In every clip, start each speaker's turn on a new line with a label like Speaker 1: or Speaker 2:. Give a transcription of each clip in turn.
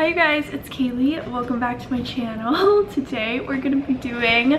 Speaker 1: Hi you guys, it's Kaylee. Welcome back to my channel. Today we're going to be doing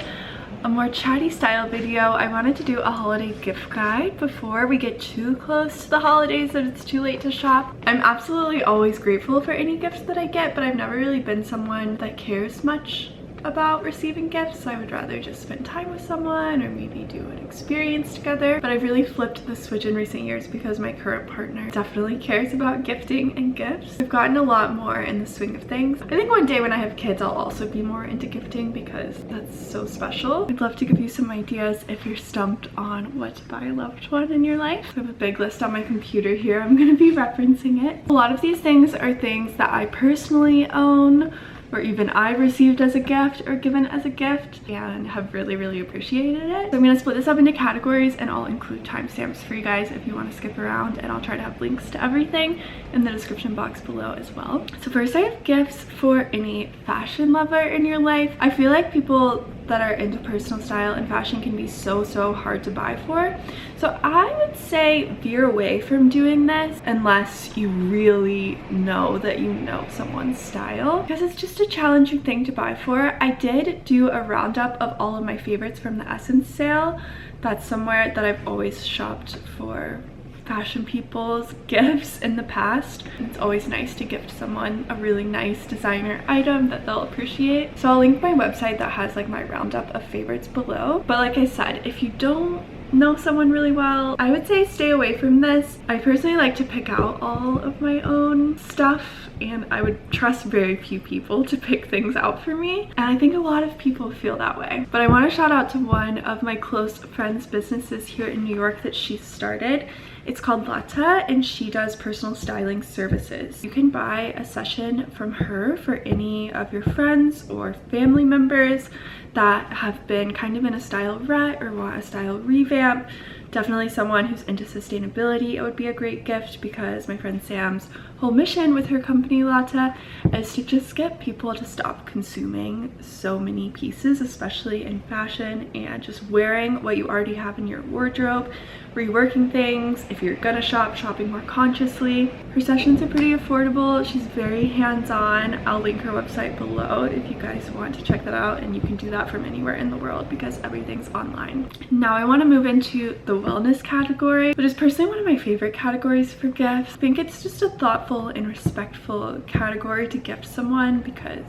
Speaker 1: a more chatty style video. I wanted to do a holiday gift guide before we get too close to the holidays that it's too late to shop. I'm absolutely always grateful for any gifts that I get, but I've never really been someone that cares much about receiving gifts. I would rather just spend time with someone or maybe do an experience together. But I've really flipped the switch in recent years because my current partner definitely cares about gifting and gifts. I've gotten a lot more in the swing of things. I think one day when I have kids I'll also be more into gifting because that's so special. I'd love to give you some ideas if you're stumped on what to buy a loved one in your life. I have a big list on my computer here. I'm going to be referencing it. A lot of these things are things that I personally own, or even I've received as a gift or given as a gift and have really appreciated it. So I'm gonna split this up into categories and I'll include timestamps for you guys if you want to skip around, and I'll try to have links to everything in the description box below as well. So first I have gifts for any fashion lover in your life. I feel like people that are into personal style and fashion can be so hard to buy for. So I would say veer away from doing this unless you really know that you know someone's style, because it's just a challenging thing to buy for. I did do a roundup of all of my favorites from the Essence sale. That's somewhere that I've always shopped for fashion people's gifts in the past. It's always nice to gift someone a really nice designer item that they'll appreciate. So I'll link my website that has like my roundup of favorites below. But like I said, if you don't know someone really well, I would say stay away from this. I personally like to pick out all of my own stuff, and I would trust very few people to pick things out for me, and I think a lot of people feel that way. But I want to shout out to one of my close friends' businesses here in New York that she started. It's called Lata, and she does personal styling services. You can buy a session from her for any of your friends or family members that have been kind of in a style rut or want a style revamp. Definitely someone who's into sustainability, it would be a great gift, because my friend Sam's whole mission with her company Lata is to just get people to stop consuming so many pieces, especially in fashion, and just wearing what you already have in your wardrobe, reworking things. If you're gonna shop, shopping more consciously. Her sessions are pretty affordable. She's very hands-on. I'll link her website below if you guys want to check that out, and you can do that from anywhere in the world because everything's online. Now I want to move into the wellness category, which is personally one of my favorite categories for gifts. I think it's just a thoughtful and respectful category to gift someone because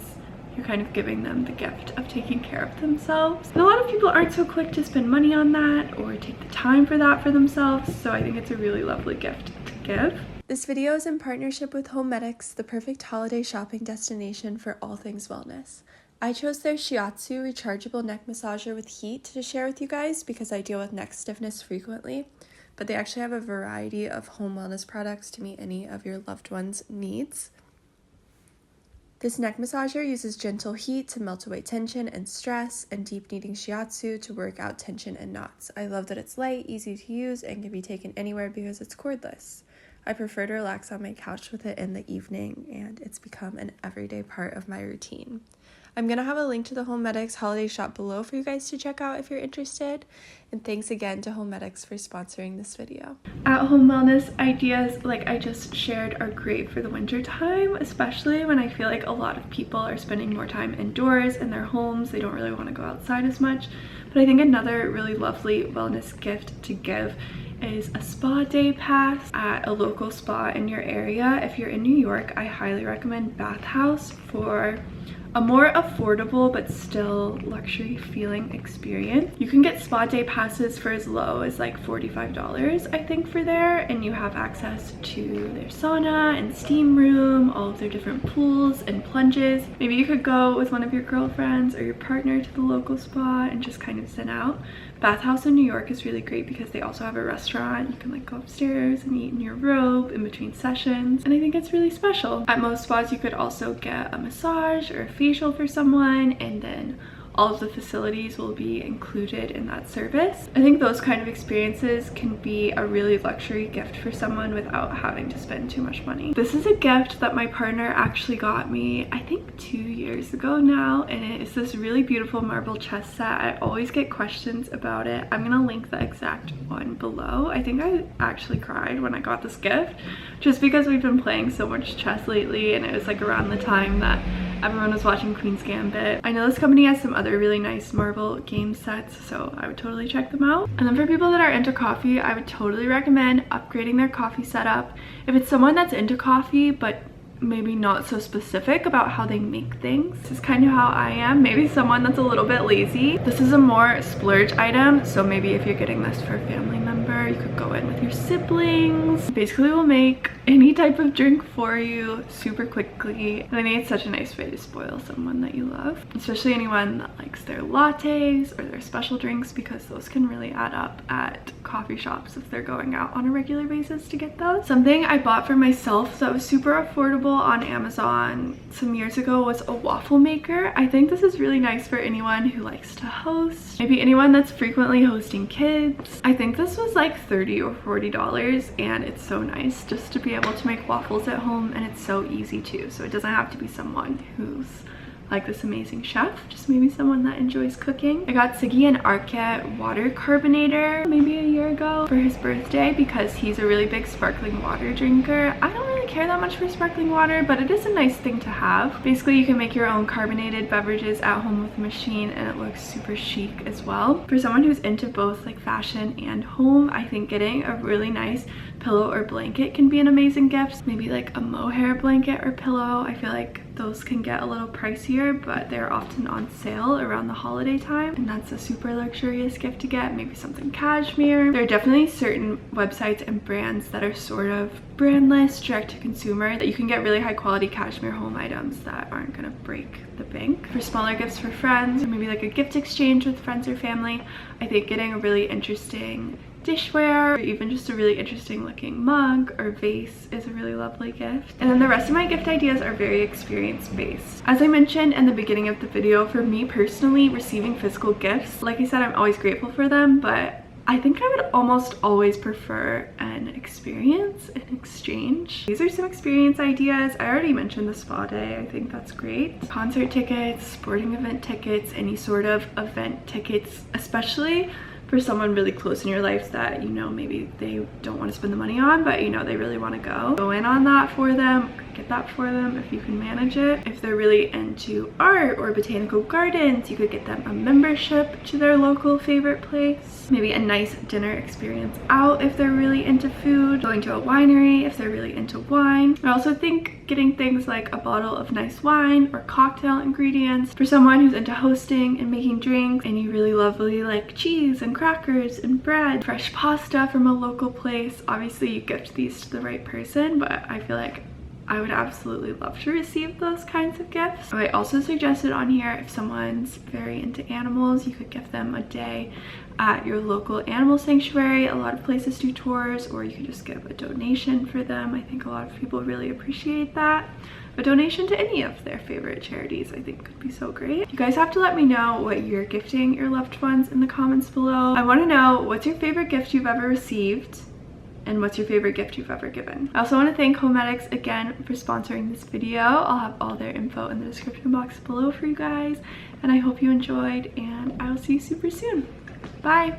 Speaker 1: you're kind of giving them the gift of taking care of themselves. And a lot of people aren't so quick to spend money on that or take the time for that for themselves, so I think it's a really lovely gift to give. This video is in partnership with Homedics, the perfect holiday shopping destination for all things wellness. I chose their shiatsu rechargeable neck massager with heat to share with you guys because I deal with neck stiffness frequently, but they actually have a variety of home wellness products to meet any of your loved one's needs. This neck massager uses gentle heat to melt away tension and stress, and deep kneading shiatsu to work out tension and knots. I love that it's light, easy to use, and can be taken anywhere because it's cordless. I prefer to relax on my couch with it in the evening, and it's become an everyday part of my routine. I'm going to have a link to the Homedics holiday shop below for you guys to check out if you're interested. And thanks again to Homedics for sponsoring this video. At-home wellness ideas like I just shared are great for the winter time, especially when I feel like a lot of people are spending more time indoors in their homes. They don't really want to go outside as much. But I think another really lovely wellness gift to give is a spa day pass at a local spa in your area. If you're in New York, I highly recommend Bath House for a more affordable but still luxury feeling experience. You can get spa day passes for as low as like $45 I think for there, and you have access to their sauna and steam room, all of their different pools and plunges. Maybe you could go with one of your girlfriends or your partner to the local spa and just kind of zen out. Bath House in New York is really great because they also have a restaurant. You can like go upstairs and eat in your robe in between sessions, and I think it's really special. At most spas you could also get a massage or a facial for someone, and then all of the facilities will be included in that service. I think those kind of experiences can be a really luxury gift for someone without having to spend too much money. This is a gift that my partner actually got me, I think 2 years ago now, and it is this really beautiful marble chess set. I always get questions about it. I'm gonna link the exact one below. I think I actually cried when I got this gift just because we've been playing so much chess lately, and it was like around the time that everyone was watching Queen's Gambit. I know this company has some other really nice marble game sets, so I would totally check them out. And then for people that are into coffee, I would totally recommend upgrading their coffee setup. If it's someone that's into coffee but maybe not so specific about how they make things, this is kind of how I am. Maybe someone that's a little bit lazy. This is a more splurge item, so maybe if you're getting this for a family member, you could go in with your siblings. Basically, we'll make any type of drink for you super quickly, and I think it's such a nice way to spoil someone that you love, especially anyone that likes their lattes or their special drinks, because those can really add up at coffee shops if they're going out on a regular basis to get those. Something I bought for myself that was super affordable on Amazon some years ago was a waffle maker. I think this is really nice for anyone who likes to host, maybe anyone that's frequently hosting kids. I think this was like $30 or $40, and it's so nice just to be able to make waffles at home, and it's so easy too, so it doesn't have to be someone who's like this amazing chef, just maybe someone that enjoys cooking. I got Siggy an Arquette water carbonator maybe a year ago for his birthday because he's a really big sparkling water drinker. I don't really care that much for sparkling water, but it is a nice thing to have. Basically, you can make your own carbonated beverages at home with a machine, and it looks super chic as well. For someone who's into both like fashion and home, I think getting a really nice pillow or blanket can be an amazing gift. Maybe like a mohair blanket or pillow. I feel like those can get a little pricier, but they're often on sale around the holiday time, and that's a super luxurious gift to get. Maybe something cashmere. There are definitely certain websites and brands that are sort of brandless, direct to consumer, that you can get really high quality cashmere home items that aren't gonna break the bank. For smaller gifts for friends, or maybe like a gift exchange with friends or family, I think getting a really interesting dishware or even just a really interesting looking mug or vase is a really lovely gift. And then the rest of my gift ideas are very experience based. As I mentioned in the beginning of the video, for me personally, receiving physical gifts, like I said, I'm always grateful for them, but I think I would almost always prefer an experience, an exchange. These are some experience ideas. I already mentioned the spa day. I think that's great. Concert tickets, sporting event tickets, any sort of event tickets, especially for someone really close in your life that, you know, maybe they don't want to spend the money on, but you know they really want to go in on that for them. Get that for them if you can manage it. If they're really into art or botanical gardens, you could get them a membership to their local favorite place. Maybe a nice dinner experience out if they're really into food. Going to a winery if they're really into wine. I also think getting things like a bottle of nice wine or cocktail ingredients for someone who's into hosting and making drinks, and you really lovely like cheese and crackers and bread, fresh pasta from a local place. Obviously you gift these to the right person, but I feel like I would absolutely love to receive those kinds of gifts. I also suggested on here, if someone's very into animals, you could gift them a day at your local animal sanctuary. A lot of places do tours, or you could just give a donation for them. I think a lot of people really appreciate that. A donation to any of their favorite charities I think could be so great. You guys have to let me know what you're gifting your loved ones in the comments below. I want to know, what's your favorite gift you've ever received? And what's your favorite gift you've ever given? I also want to thank Homedics again for sponsoring this video. I'll have all their info in the description box below for you guys, and I hope you enjoyed, and I will see you super soon. Bye!